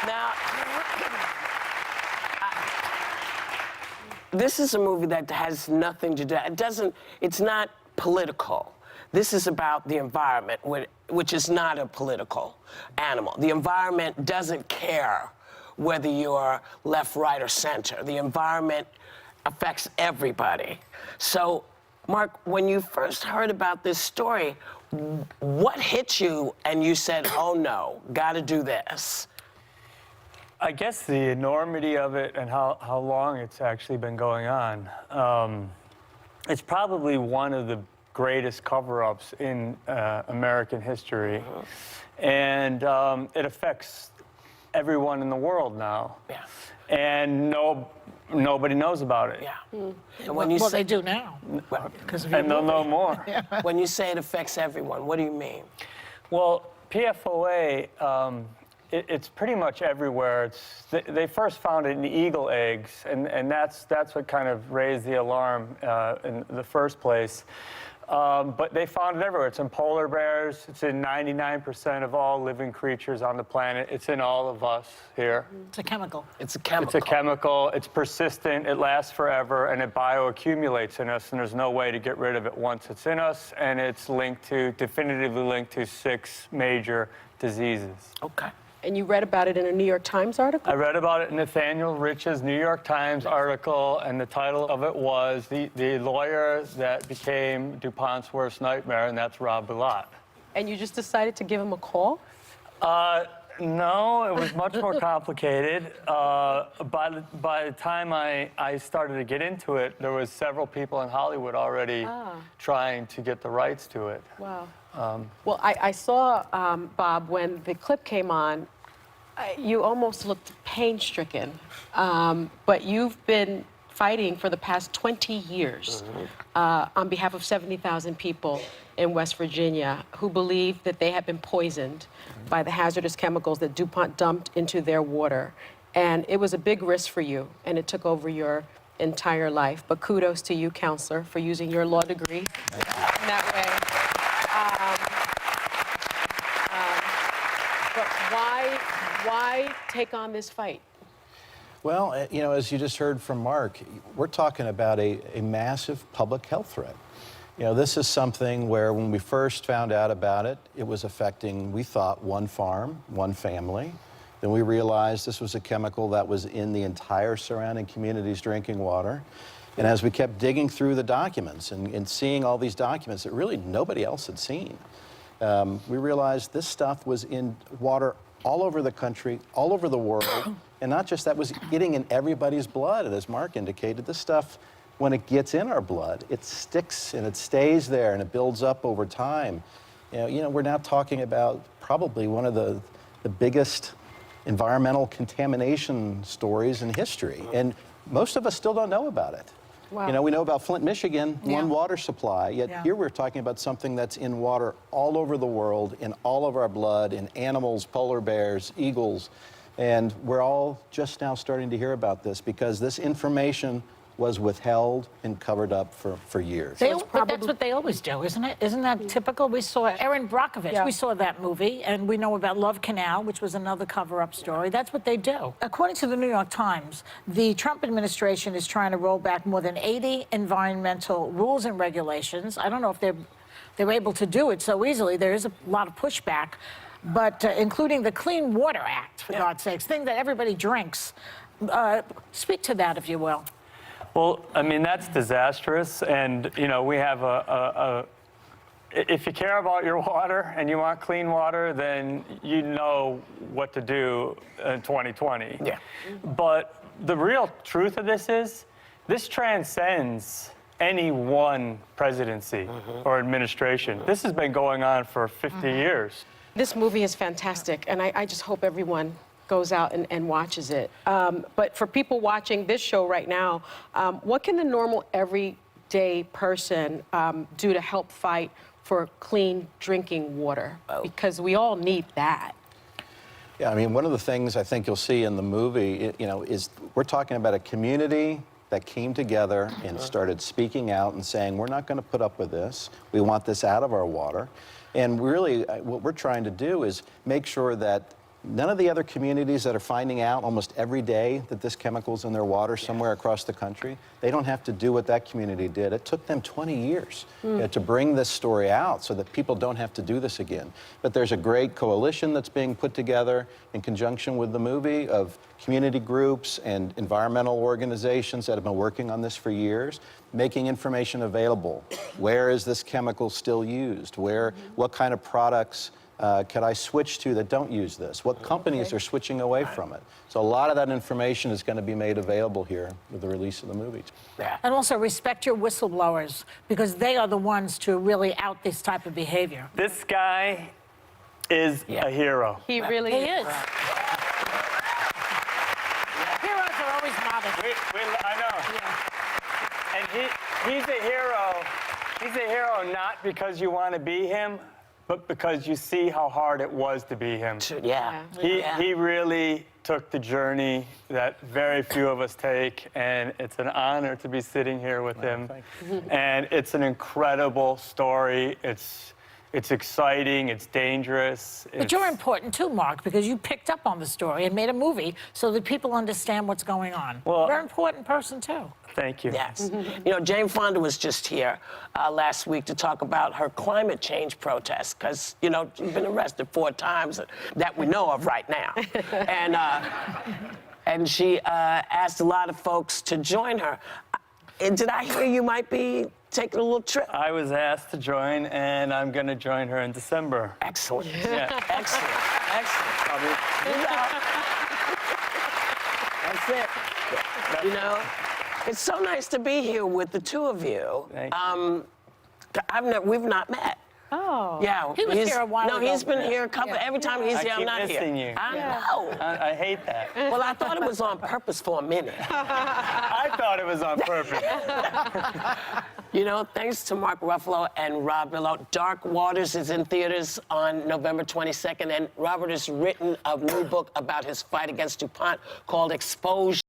Now, this is a movie that has nothing to do, it's not political. This is about the environment, which is not a political animal. The environment doesn't care whether you're left, right, or center. The environment affects everybody. So, Mark, when you first heard about this story, what hit you and you said, oh no, gotta do this? I guess the enormity of it and how long it's actually been going on. It's probably one of the greatest cover-ups in American history. And it affects everyone in the world now. Yeah. And nobody knows about it. Yeah. And when you say, they do now. And they'll know more. When you say it affects everyone, what do you mean? Well, PFOA, it's pretty much everywhere. They first found it in eagle eggs, and that's what kind of raised the alarm in the first place. But they found it everywhere. It's in polar bears. It's in 99% of all living creatures on the planet. It's in all of us here. It's a chemical. It's a chemical. It's a chemical. It's persistent. It lasts forever, and it bioaccumulates in us, and there's no way to get rid of it once it's in us, and it's definitively linked to 6 major diseases. Okay. And you read about it in a New York Times article? I read about it in Nathaniel Rich's New York Times article, and the title of it was The Lawyer That Became DuPont's Worst Nightmare, and that's Rob Bilott. And you just decided to give him a call? No, it was much more complicated. By the time I started to get into it, there was several people in Hollywood already trying to get the rights to it. Wow. Well, I saw, Bob, when the clip came on, you almost looked pain-stricken. But you've been fighting for the past 20 years on behalf of 70,000 people in West Virginia who believe that they have been poisoned by the hazardous chemicals that DuPont dumped into their water. And it was a big risk for you, and it took over your entire life. But kudos to you, counselor, for using your law degree in that way. But why take on this fight? Well, you know, as you just heard from Mark, we're talking about a massive public health threat. You know, this is something where when we first found out about it, it was affecting, we thought, one farm, one family. Then we realized this was a chemical that was in the entire surrounding community's drinking water. And as we kept digging through the documents and seeing all these documents that really nobody else had seen, we realized this stuff was in water all over the country, all over the world, and not just that, was getting in everybody's blood. And as Mark indicated, this stuff, when it gets in our blood, it sticks and it stays there and it builds up over time. You know, we're now talking about probably one of the biggest environmental contamination stories in history, and most of us still don't know about it. Wow. You know, we know about Flint, Michigan, one water supply, yet here we're talking about something that's in water all over the world, in all of our blood, in animals, polar bears, eagles, and we're all just now starting to hear about this because this information was withheld and covered up for years. But that's what they always do, isn't it? Isn't that typical? We saw Erin Brockovich. We saw that movie, and we know about Love Canal, which was another cover-up story. That's what they do. According to the New York Times, the Trump administration is trying to roll back more than 80 environmental rules and regulations. I don't know if they're able to do it so easily. There is a lot of pushback, but including the Clean Water Act, for God's sakes, thing that everybody drinks. Speak to that, if you will. Well, I mean, that's disastrous, and, you know, we have if you care about your water and you want clean water, then you know what to do in 2020. Yeah. But the real truth of this is, this transcends any one presidency or administration. This has been going on for 50 years. This movie is fantastic, and I just hope everyone goes out and watches it. But for people watching this show right now, what can the normal, everyday person do to help fight for clean drinking water? Because we all need that. Yeah, I mean, one of the things I think you'll see in the movie, you know, is we're talking about a community that came together and started speaking out and saying, we're not going to put up with this. We want this out of our water. And really, what we're trying to do is make sure that None of the other communities that are finding out almost every day that this chemical's in their water somewhere across the country, they don't have to do what that community did. It took them 20 years to bring this story out so that people don't have to do this again. But there's a great coalition that's being put together in conjunction with the movie of community groups and environmental organizations that have been working on this for years, making information available. Where is this chemical still used? What kind of products could I switch to that don't use this? What companies are switching away from it? So a lot of that information is going to be made available here with the release of the movie. Yeah. And also respect your whistleblowers, because they are the ones to really out this type of behavior. This guy is a hero. He really He is. Heroes are always modest. I know. And he's a hero. He's a hero not because you want to be him, but because you see how hard it was to be him. Yeah. He really took the journey that very few of us take, and it's an honor to be sitting here with him. And it's an incredible story. It's exciting, it's dangerous. But you're important too, Mark, because you picked up on the story and made a movie so that people understand what's going on. Well, you're an important person too. Thank you. Yes. You know, Jane Fonda was just here last week to talk about her climate change protests, because, you know, she's been arrested 4 times that we know of right now. And she asked a lot of folks to join her. And did I hear you might be taking a little trip? I was asked to join, and I'm going to join her in December. Excellent. Yeah. Excellent. Excellent. You know, that's it. You know, it's so nice to be here with the two of you. Thank you. We've not met. Oh. Yeah. He was here a while No, ago. he's been here a couple. Every time he's here, I'm keep not here. missing you. I know. I hate that. Well, I thought it was on purpose for a minute. I thought it was on purpose. You know, thanks to Mark Ruffalo and Rob Bilott. Dark Waters is in theaters on November 22nd, and Robert has written a new book about his fight against DuPont called Exposure.